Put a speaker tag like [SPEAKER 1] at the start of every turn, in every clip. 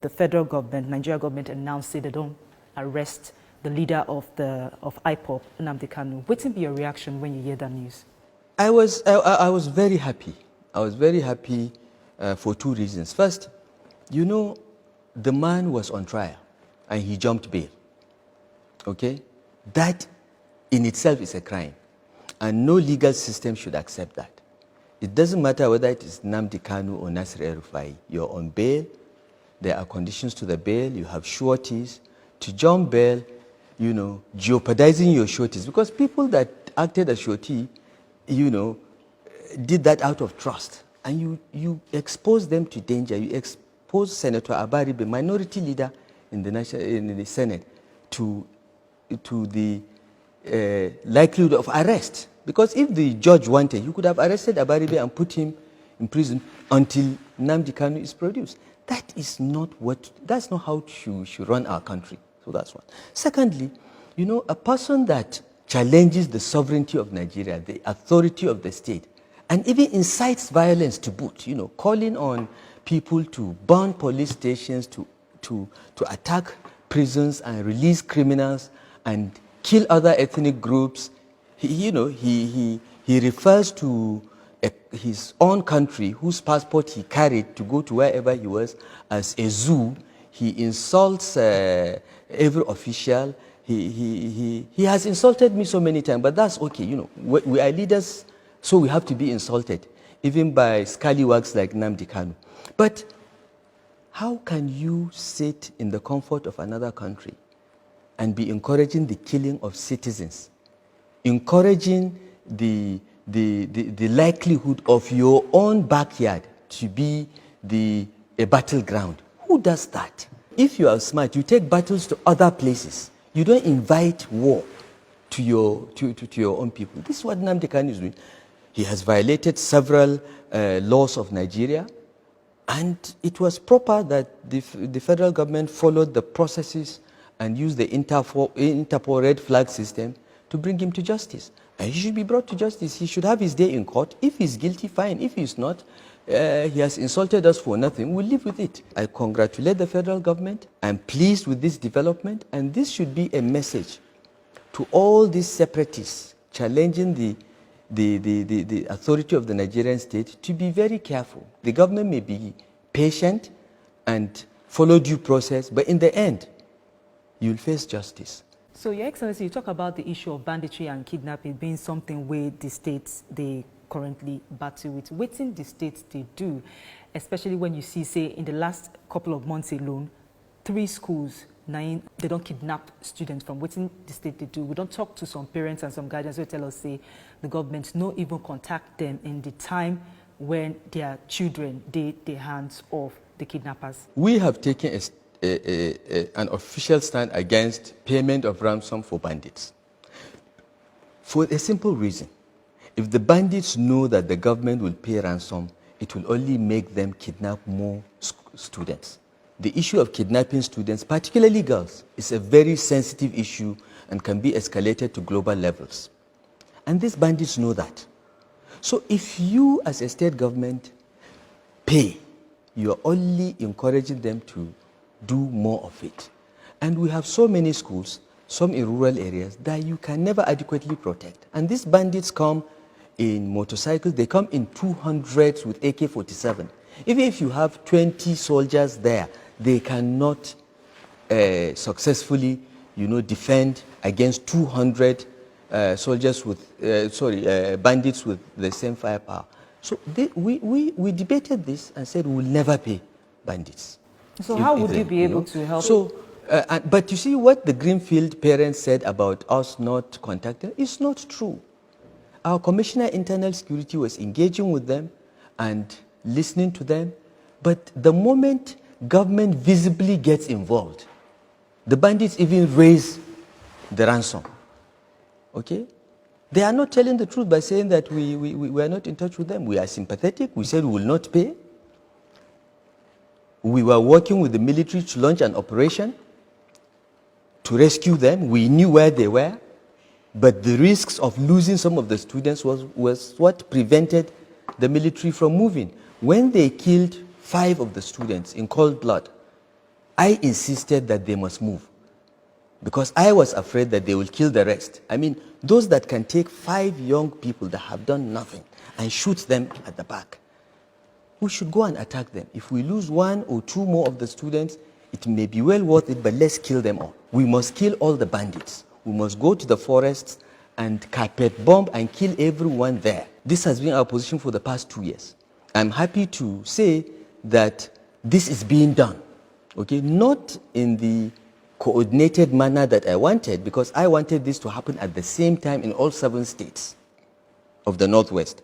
[SPEAKER 1] the federal government, Nigeria government, announced say they don't arrest the leader of IPOB, Nnamdi Kanu. What will be your reaction when you hear that news?
[SPEAKER 2] I was very happy. I was very happy for two reasons. First, you know, the man was on trial and he jumped bail. Okay? That in itself is a crime. And no legal system should accept that. It doesn't matter whether it is Nnamdi Kanu or Nasir el-Rufai. You're on bail. There are conditions to the bail. You have sureties. To jump bail, you know, jeopardizing your sureties. Because people that acted as surety, you know, did that out of trust. And you expose them to danger. You expose Senator Abari, the minority leader in the Senate, to the likelihood of arrest. Because if the judge wanted, you could have arrested Abaribe and put him in prison until Nnamdi Kanu is produced. That's not how we should run our country. So that's one. Secondly, you know, a person that challenges the sovereignty of Nigeria, the authority of the state, and even incites violence to boot, you know, calling on people to burn police stations, to attack prisons and release criminals and kill other ethnic groups. He refers to his own country, whose passport he carried to go to wherever he was, as a zoo. He insults every official. He has insulted me so many times, but that's okay. You know, we are leaders, so we have to be insulted, even by scallywags like Nnamdi Kanu. But how can you sit in the comfort of another country and be encouraging the killing of citizens, encouraging the likelihood of your own backyard to be a battleground? Who does that? If you are smart, you take battles to other places. You don't invite war to your own people. This is what Nnamdi Kanu is doing. He has violated several laws of Nigeria, and it was proper that the federal government followed the processes and used the Interpol red flag system to bring him to justice. And he should be brought to justice. He should have his day in court. If he's guilty, fine. If he's not, he has insulted us for nothing. We'll live with it. I congratulate the federal government. I'm pleased with this development. And this should be a message to all these separatists challenging the authority of the Nigerian state to be very careful. The government may be patient and follow due process, but in the end, you'll face justice.
[SPEAKER 1] So, Your Excellency, you talk about the issue of banditry and kidnapping being something where the states, they currently battle with. Waiting the states they do, especially when you see, say, in the last couple of months alone, 3 schools, 9, they don't kidnap students from waiting the state they do. We don't talk to some parents and some guardians who tell us, say, the government no even contact them in the time when their children, their hands off the kidnappers.
[SPEAKER 2] We have taken an official stand against payment of ransom for bandits. For a simple reason. If the bandits know that the government will pay ransom, it will only make them kidnap more students. The issue of kidnapping students, particularly girls, is a very sensitive issue and can be escalated to global levels. And these bandits know that. So if you as a state government pay, you are only encouraging them to do more of it. And we have so many schools, some in rural areas, that you can never adequately protect. And these bandits come in motorcycles, they come in 200s with AK-47. Even if you have 20 soldiers there, they cannot successfully, you know, defend against 200 soldiers with, bandits with the same firepower. So we debated this and said we'll never pay bandits.
[SPEAKER 1] So how would you be able to help?
[SPEAKER 2] So, but you see what the Greenfield parents said about us not contacting, it's not true. Our Commissioner Internal Security was engaging with them and listening to them, but the moment government visibly gets involved, the bandits even raise the ransom. Okay? They are not telling the truth by saying that we are not in touch with them. We are sympathetic. We said we will not pay. We were working with the military to launch an operation to rescue them. We knew where they were, but the risks of losing some of the students was what prevented the military from moving. When they killed 5 of the students in cold blood, I insisted that they must move because I was afraid that they will kill the rest. I mean, those that can take 5 young people that have done nothing and shoot them at the back, we should go and attack them. If we lose 1 or 2 more of the students, it may be well worth it, but let's kill them all. We must kill all the bandits. We must go to the forests and carpet bomb and kill everyone there. This has been our position for the past 2 years. I'm happy to say that this is being done, okay? Not in the coordinated manner that I wanted, because I wanted this to happen at the same time in all 7 states of the Northwest.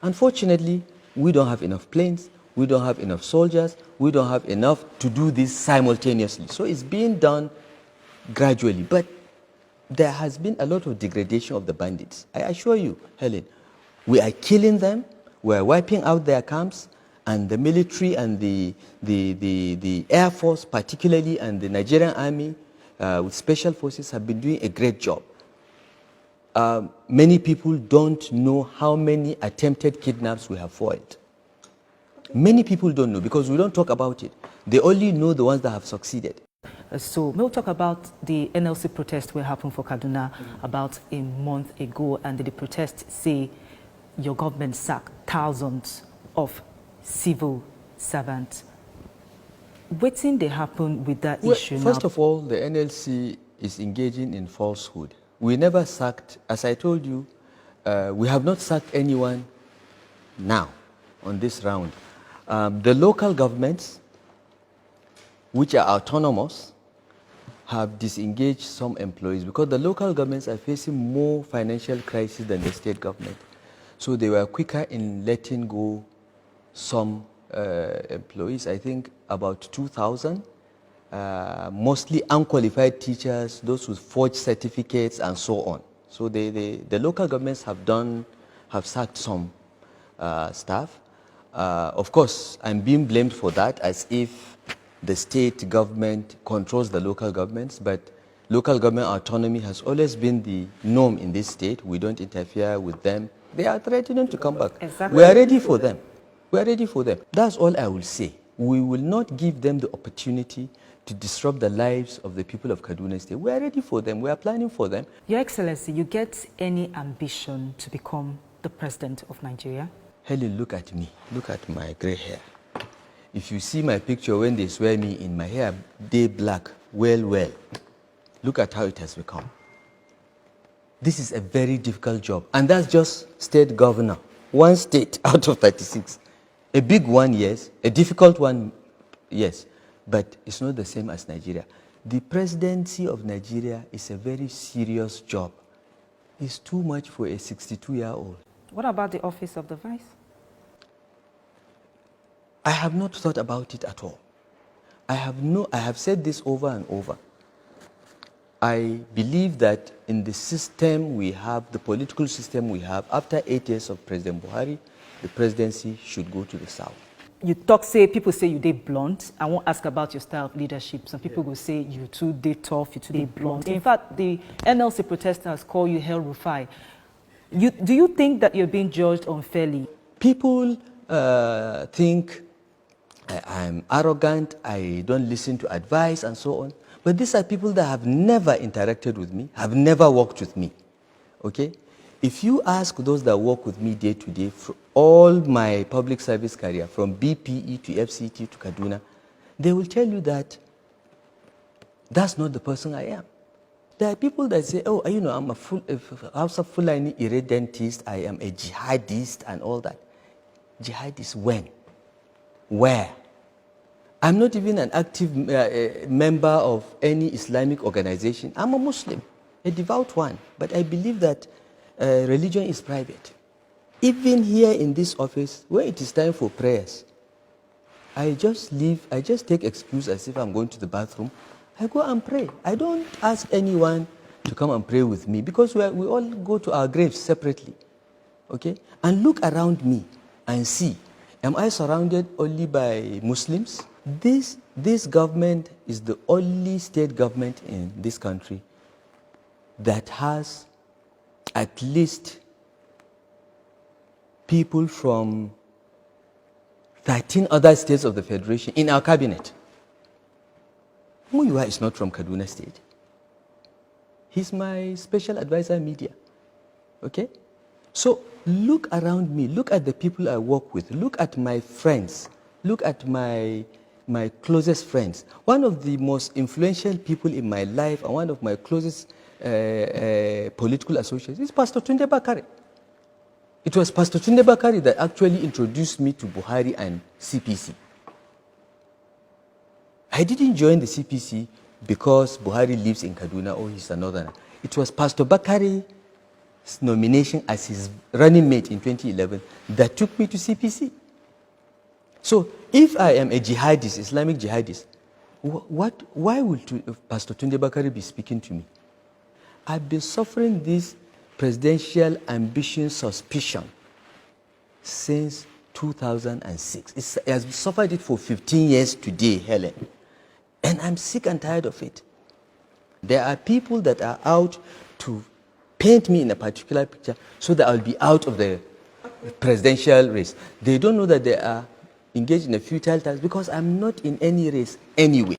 [SPEAKER 2] Unfortunately, we don't have enough planes, we don't have enough soldiers, we don't have enough to do this simultaneously. So it's being done gradually, but there has been a lot of degradation of the bandits. I assure you, Helen, we are killing them, we are wiping out their camps, and the military and the Air Force particularly, and the Nigerian Army with special forces have been doing a great job. Many people don't know how many attempted kidnaps we have foiled. Many people don't know because we don't talk about it. They only know the ones that have succeeded.
[SPEAKER 1] So we'll talk about the NLC protest that happened for Kaduna about a month ago, and the protests say your government sacked thousands of civil servants. What thing they happen with that issue now?
[SPEAKER 2] First of all, the NLC is engaging in falsehood. We never sacked, as I told you, we have not sacked anyone now on this round. The local governments, which are autonomous, have disengaged some employees because the local governments are facing more financial crisis than the state government. So they were quicker in letting go some employees, I think about 2,000, mostly unqualified teachers, those with forged certificates and so on. So the local governments have sacked some staff. Of course, I'm being blamed for that as if the state government controls the local governments, but local government autonomy has always been the norm in this state. We don't interfere with them. They are threatening to come back.
[SPEAKER 1] Exactly.
[SPEAKER 2] We are ready for them. We are ready for them. That's all I will say. We will not give them the opportunity to disrupt the lives of the people of Kaduna State. We are ready for them. We are planning for them.
[SPEAKER 1] Your Excellency, you get any ambition to become the president of Nigeria?
[SPEAKER 2] Helen, look at me. Look at my gray hair. If you see my picture when they swear me in, my hair day black, well. Look at how it has become. This is a very difficult job. And that's just state governor. 1 state out of 36. A big one, yes. A difficult one, yes. But it's not the same as Nigeria. The presidency of Nigeria is a very serious job. It's too much for a 62-year-old.
[SPEAKER 1] What about the office of the vice?
[SPEAKER 2] I have not thought about it at all. I have said this over and over. I believe that in the system we have, the political system we have, after 8 years of President Buhari, the presidency should go to the south.
[SPEAKER 1] You people say you did blunt. I won't ask about your style of leadership. Some people will say you too did tough, you too did blunt. In fact, the NLC protesters call you el-Rufai. Do you think that you're being judged unfairly?
[SPEAKER 2] People think I'm arrogant, I don't listen to advice and so on. But these are people that have never interacted with me, have never worked with me, okay? If you ask those that work with me day to day, for all my public service career, from BPE to FCT to Kaduna, they will tell you that that's not the person I am. There are people that say, oh, you know, I'm a Hausa Fulani irredentist, I am a jihadist and all that. Jihadist when? Where? I'm not even an active member of any Islamic organization. I'm a Muslim, a devout one, but I believe that religion is private. Even here in this office, when it is time for prayers, I just leave, I just take excuse as if I'm going to the bathroom. I go and pray. I don't ask anyone to come and pray with me because we all go to our graves separately, okay? And look around me and see, am I surrounded only by Muslims? This government is the only state government in this country that has at least people from 13 other states of the Federation in our cabinet. Muyiwa is not from Kaduna State. He's my special advisor media. Okay? So look around me, look at the people I work with, look at my friends, look at my closest friends. One of the most influential people in my life and one of my closest political associates is Pastor Tunde Bakare. It was Pastor Tunde Bakare that actually introduced me to Buhari and CPC. I didn't join the CPC because Buhari lives in Kaduna or he's a northerner. It was Pastor Bakare's nomination as his running mate in 2011 that took me to CPC. So if I am a jihadist, Islamic jihadist, why would Pastor Tunde Bakare be speaking to me? I've been suffering this presidential ambition suspicion since 2006. I have suffered it for 15 years today, Helen. And I'm sick and tired of it. There are people that are out to paint me in a particular picture so that I'll be out of the presidential race. They don't know that they are engaged in a futile task because I'm not in any race anyway.